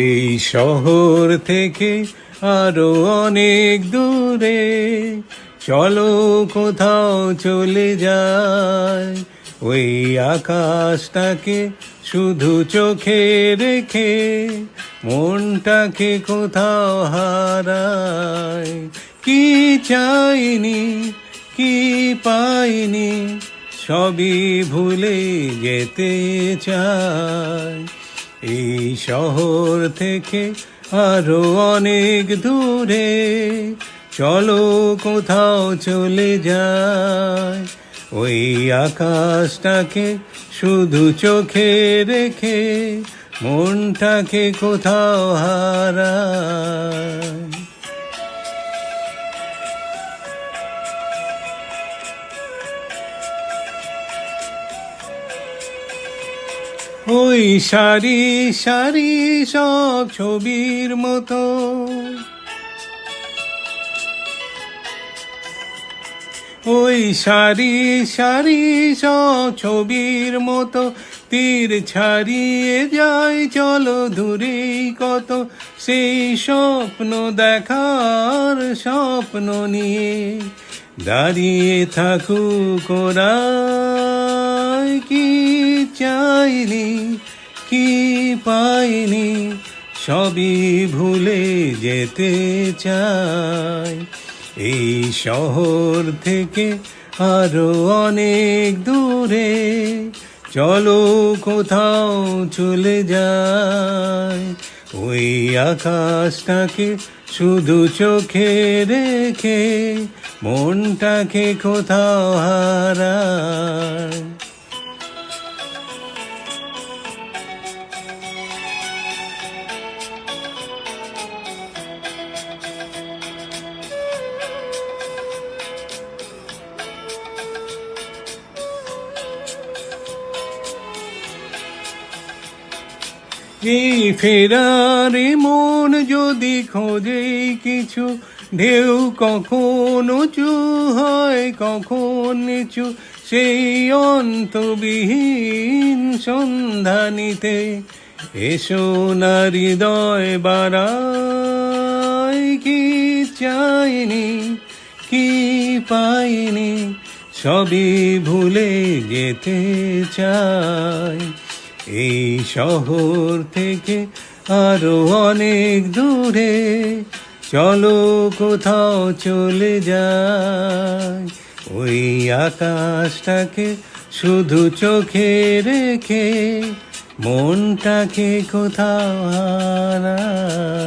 এই শহর থেকে আরো অনেক দূরে চলো কোথাও চলে যায়, ওই আকাশটাকে শুধু চোখে রেখে মনটাকে কোথাও হারায়। কি চাইনি কি পাইনি সবই ভুলে যেতে চাই। এই শহর থেকে আরো অনেক দূরে চলো কোথাও চলে যায়, ওই আকাশটাকে শুধু চোখে রেখে মনটাকে কোথাও হারায়। ওই সারি সারি সব ছবির মতো, ওই সারি সারি সব ছবির মতো তীর ছাড়িয়ে যায় চলো দূরে কত, সেই স্বপ্ন দেখার স্বপ্ন নিয়ে দাঁড়িয়ে থাকুক ওরা। কি চাইনি কি পাইনি সবই ভুলে যেতে চাই। এই শহর থেকে আরো অনেক দূরে চলো কোথাও চলে যায়, ওই আকাশটাকে শুধু চোখে রেখে মনটাকে কোথাও হারায়। এই ফেরারে মন যদি খোঁজে কিছু, ঢেউ কখন উঁচু হয় কখন নিচু, সেই অন্তবিহীন সন্ধানিতে এসো না হৃদয় বাড়াই। কি চাইনি কি পাইনি সবই ভুলে যেতে চাই। এই শহর থেকে আরো অনেক দূরে চলো কোথাও চলে যায়, ওই আকাশটাকে শুধু চোখে রেখে মনটাকে কোথাও হারায়।